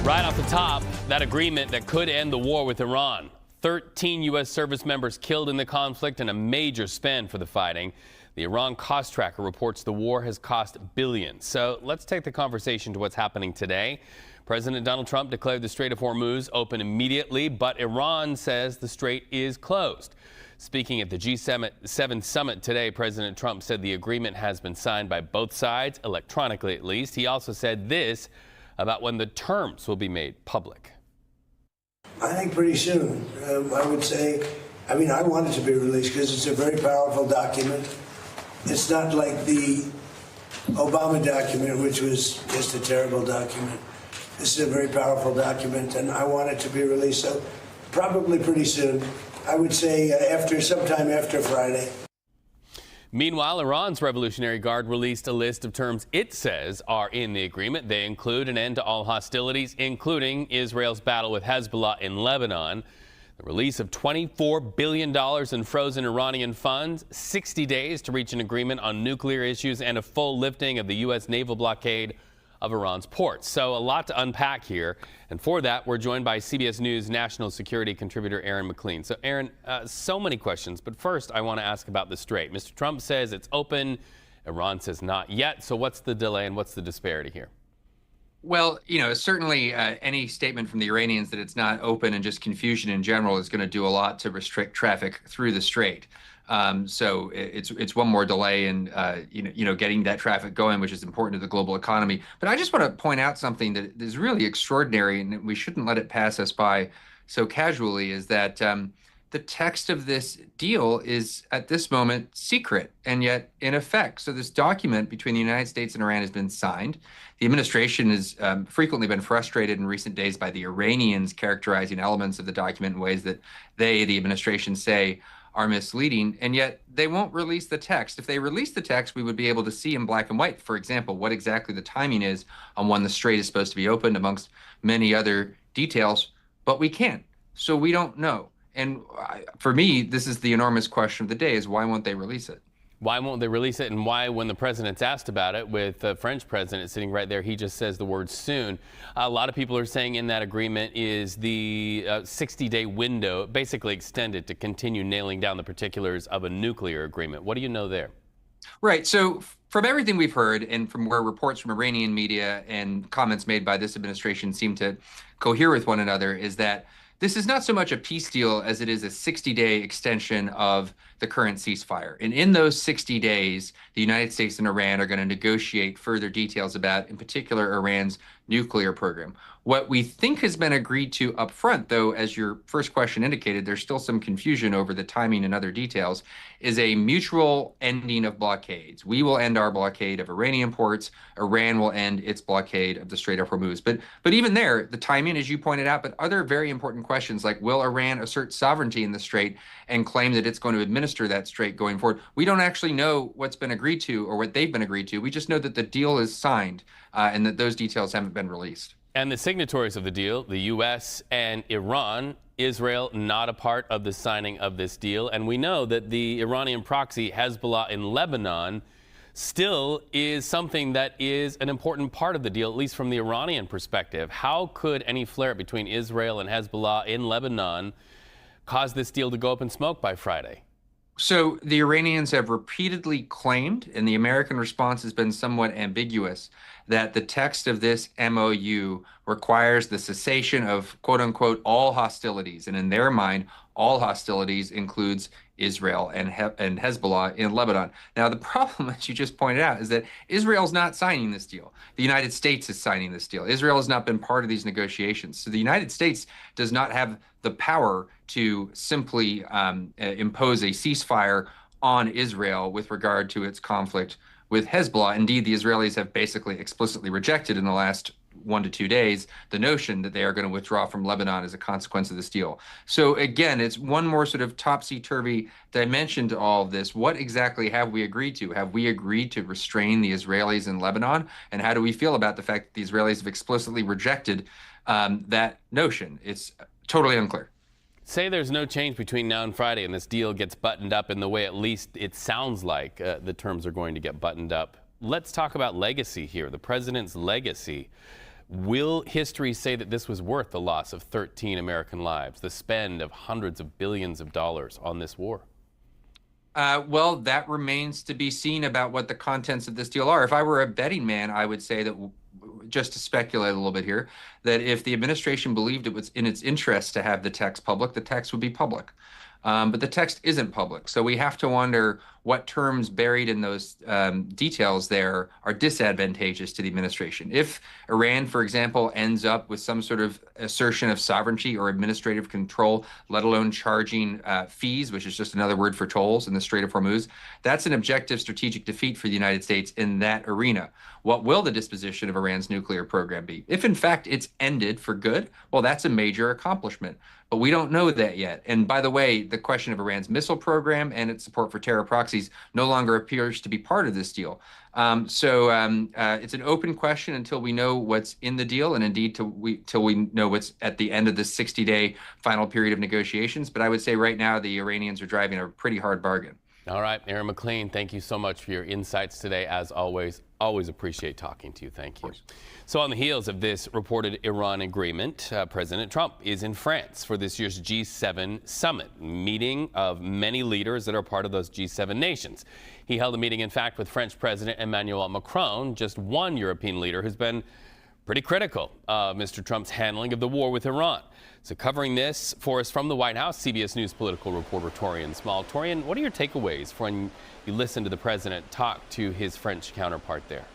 Right off the top, that agreement that could end the war with Iran. 13 U.S. service members killed in the conflict and a major spend for the fighting. The Iran cost tracker reports the war has cost billions. So let's take the conversation to what's happening today. President Donald Trump declared the Strait of Hormuz open immediately, but Iran says the strait is closed. Speaking at the G7 summit today, President Trump said the agreement has been signed by both sides, electronically at least. He also said this about when the terms will be made public. I think pretty soon. I would say, I want it to be released because it's a very powerful document. It's not like the Obama document, which was just a terrible document. This is a very powerful document, and I want it to be released. So probably pretty soon. I would say sometime after Friday. Meanwhile, Iran's Revolutionary Guard released a list of terms it says are in the agreement. They include an end to all hostilities, including Israel's battle with Hezbollah in Lebanon, the release of $24 billion in frozen Iranian funds, 60 days to reach an agreement on nuclear issues, and a full lifting of the U.S. naval blockade of Iran's ports. So a lot to unpack here. And for that, we're joined by CBS News national security contributor Aaron MacLean. So Aaron, so many questions, but first I want to ask about the strait. Mr. Trump says it's open. Iran says not yet. So what's the delay and what's the disparity here? Well, certainly any statement from the Iranians that it's not open and just confusion in general is going to do a lot to restrict traffic through the strait. So it's one more delay in getting that traffic going, which is important to the global economy. But I just want to point out something that is really extraordinary, and we shouldn't let it pass us by so casually, is that the text of this deal is at this moment secret and yet in effect. So this document between the United States and Iran has been signed. The administration has frequently been frustrated in recent days by the Iranians characterizing elements of the document in ways that the administration, say are misleading, and yet they won't release the text. If they release the text, we would be able to see in black and white, for example, what exactly the timing is on when the strait is supposed to be opened, amongst many other details, but we can't. So we don't know. And for me, this is the enormous question of the day, is why won't they release it? Why won't they release it, and why, when the president's asked about it, with the French president sitting right there, he just says the word soon. A lot of people are saying in that agreement is the 60-day window basically extended to continue nailing down the particulars of a nuclear agreement. What do you know there? Right. So from everything we've heard and from where reports from Iranian media and comments made by this administration seem to cohere with one another, is that this is not so much a peace deal as it is a 60-day extension of the current ceasefire. And in those 60 days, the United States and Iran are going to negotiate further details about, in particular, Iran's nuclear program. What we think has been agreed to up front, though, as your first question indicated, there's still some confusion over the timing and other details, is a mutual ending of blockades. We will end our blockade of Iranian ports. Iran will end its blockade of the Strait of Hormuz. But even there, the timing, as you pointed out, but other very important questions like, will Iran assert sovereignty in the strait and claim that it's going to administer that strait going forward? We don't actually know what's been agreed to or what they've been agreed to. We just know that the deal is signed and that those details haven't been released. And the signatories of the deal, the U.S. and Iran, Israel not a part of the signing of this deal. And we know that the Iranian proxy Hezbollah in Lebanon still is something that is an important part of the deal, at least from the Iranian perspective. How could any flare-up between Israel and Hezbollah in Lebanon cause this deal to go up in smoke by Friday? So the Iranians have repeatedly claimed, and the American response has been somewhat ambiguous, that the text of this MOU requires the cessation of, quote unquote, all hostilities. And in their mind, all hostilities includes Israel and Hezbollah in Lebanon. Now, the problem, as you just pointed out, is that Israel's not signing this deal. The United States is signing this deal. Israel has not been part of these negotiations. So the United States does not have the power to simply impose a ceasefire on Israel with regard to its conflict with Hezbollah. Indeed, the Israelis have basically explicitly rejected in the last 1 to 2 days the notion that they are going to withdraw from Lebanon as a consequence of this deal. So again, it's one more sort of topsy-turvy dimension to all of this. What exactly have we agreed to? Have we agreed to restrain the Israelis in Lebanon? And how do we feel about the fact that the Israelis have explicitly rejected that notion? It's totally unclear. Say there's no change between now and Friday and this deal gets buttoned up in the way at least it sounds like the terms are going to get buttoned up. Let's talk about legacy here, the president's legacy. Will history say that this was worth the loss of 13 American lives, the spend of hundreds of billions of dollars on this war? Well, that remains to be seen about what the contents of this deal are. If I were a betting man, I would say that, just to speculate a little bit here, that if the administration believed it was in its interest to have the text public, the text would be public. But the text isn't public. So we have to wonder what terms buried in those details there are disadvantageous to the administration. If Iran, for example, ends up with some sort of assertion of sovereignty or administrative control, let alone charging fees, which is just another word for tolls in the Strait of Hormuz, that's an objective strategic defeat for the United States in that arena. What will the disposition of Iran's nuclear program be? If, in fact, it's ended for good, well, that's a major accomplishment. But we don't know that yet. And by the way, the question of Iran's missile program and its support for terror proxies no longer appears to be part of this deal. It's an open question until we know what's in the deal, and indeed till we know what's at the end of the 60-day final period of negotiations. But I would say right now the Iranians are driving a pretty hard bargain. All right, Aaron MacLean, thank you so much for your insights today. As always appreciate talking to you. Thank you. So on the heels of this reported Iran agreement, President Trump is in France for this year's G7 summit, meeting of many leaders that are part of those G7 nations. He held a meeting, in fact, with French President Emmanuel Macron, just one European leader who's been pretty critical of Mr. Trump's handling of the war with Iran. So covering this for us from the White House, CBS News political reporter Taurean Small. Taurean, what are your takeaways when you listen to the president talk to his French counterpart there?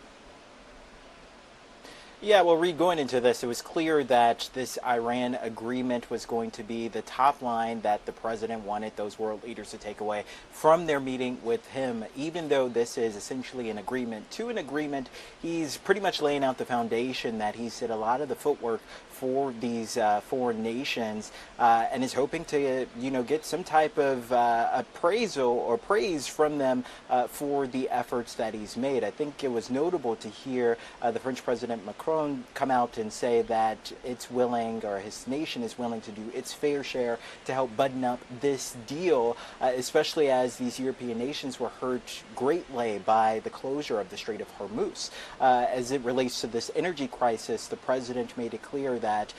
Yeah, well, Reed, going into this, it was clear that this Iran agreement was going to be the top line that the president wanted those world leaders to take away from their meeting with him. Even though this is essentially an agreement to an agreement, he's pretty much laying out the foundation that he said a lot of the footwork for these foreign nations and is hoping to, get some type of appraisal or praise from them for the efforts that he's made. I think it was notable to hear the French President Macron come out and say that it's willing, or his nation is willing to do its fair share to help button up this deal, especially as these European nations were hurt greatly by the closure of the Strait of Hormuz. As it relates to this energy crisis, the president made it clear that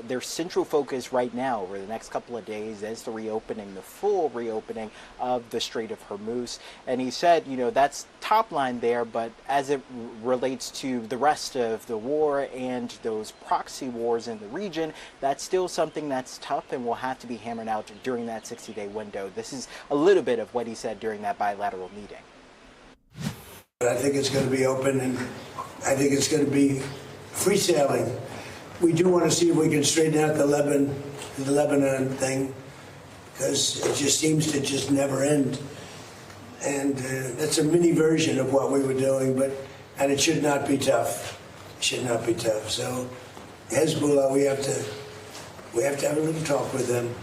their central focus right now over the next couple of days is the full reopening of the Strait of Hormuz. And he said, that's top line there, but as it relates to the rest of the war and those proxy wars in the region, that's still something that's tough and will have to be hammered out during that 60-day window. This is a little bit of what he said during that bilateral meeting. I think it's going to be open, and I think it's going to be free sailing. We do want to see if we can straighten out the Lebanon thing, because it just seems to just never end. And that's a mini version of what we were doing, and it should not be tough. It should not be tough. So Hezbollah, we have to have a little talk with them.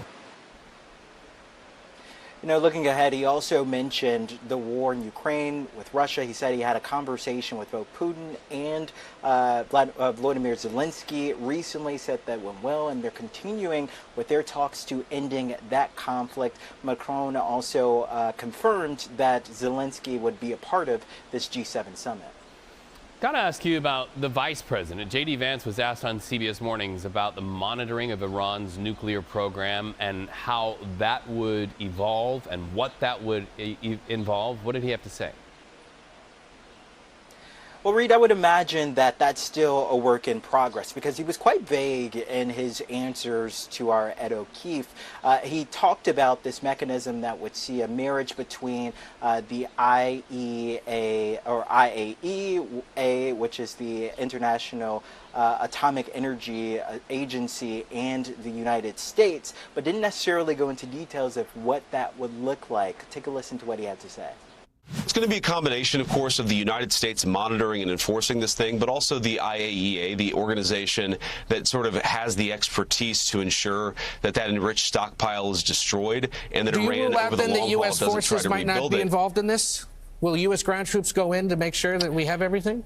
Looking ahead, he also mentioned the war in Ukraine with Russia. He said he had a conversation with both Putin and Volodymyr Zelensky recently, said that went well, and they're continuing with their talks to ending that conflict. Macron also confirmed that Zelensky would be a part of this G7 summit. Got to ask you about the vice president. J.D. Vance was asked on CBS Mornings about the monitoring of Iran's nuclear program and how that would evolve and what that would involve. What did he have to say? Well, Reed, I would imagine that that's still a work in progress because he was quite vague in his answers to our Ed O'Keefe. He talked about this mechanism that would see a marriage between the IAEA, which is the International Atomic Energy Agency, and the United States, but didn't necessarily go into details of what that would look like. Take a listen to what he had to say. It's going to be a combination, of course, of the United States monitoring and enforcing this thing, but also the IAEA, the organization that sort of has the expertise to ensure that that enriched stockpile is destroyed and that Iran, over the long haul, U.S. doesn't try forces to might not rebuild be it. involved in this? Will U.S. ground troops go in to make sure that we have everything?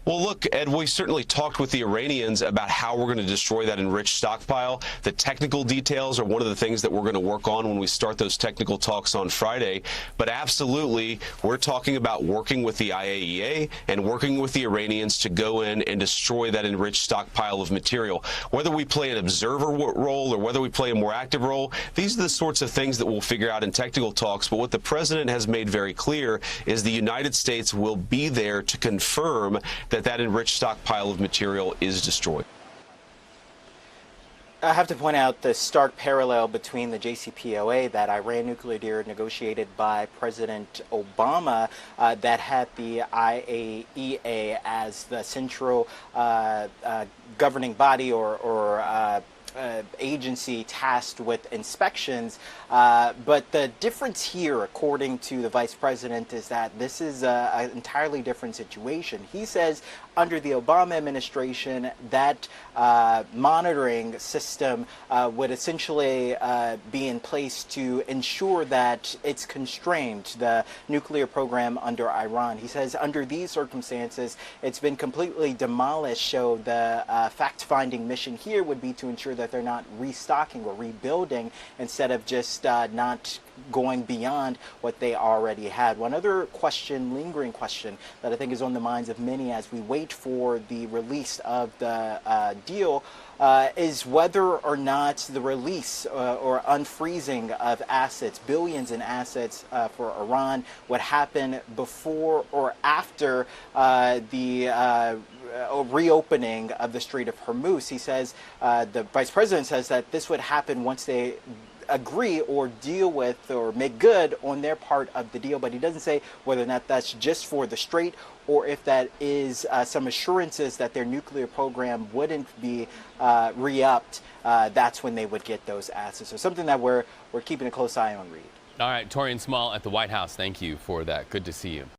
Well, look, Ed, we certainly talked with the Iranians about how we're going to destroy that enriched stockpile. The technical details are one of the things that we're going to work on when we start those technical talks on Friday. But absolutely, we're talking about working with the IAEA and working with the Iranians to go in and destroy that enriched stockpile of material. Whether we play an observer role or whether we play a more active role, these are the sorts of things that we'll figure out in technical talks. But what the president has made very clear is the United States will be there to confirm that enriched stockpile of material is destroyed. I have to point out the stark parallel between the JCPOA, that Iran nuclear deal negotiated by President Obama, that had the IAEA as the central governing body or agency tasked with inspections. But the difference here, according to the vice president, is that this is an entirely different situation. He says under the Obama administration, that monitoring system would essentially be in place to ensure that it's constrained, the nuclear program under Iran. He says under these circumstances, it's been completely demolished, so the fact-finding mission here would be to ensure that they're not restocking or rebuilding instead of just not going beyond what they already had. One other question, lingering question, that I think is on the minds of many as we wait for the release of the deal is whether or not the release or unfreezing of assets, billions in assets for Iran, would happen before or after the reopening of the Strait of Hormuz. He says, the vice president says that this would happen once they agree or deal with or make good on their part of the deal, but he doesn't say whether or not that's just for the Strait or if that is some assurances that their nuclear program wouldn't be re-upped. That's when they would get those assets. So something that we're keeping a close eye on, Reed. All right, Taurean Small at the White House, thank you for that. Good to see you.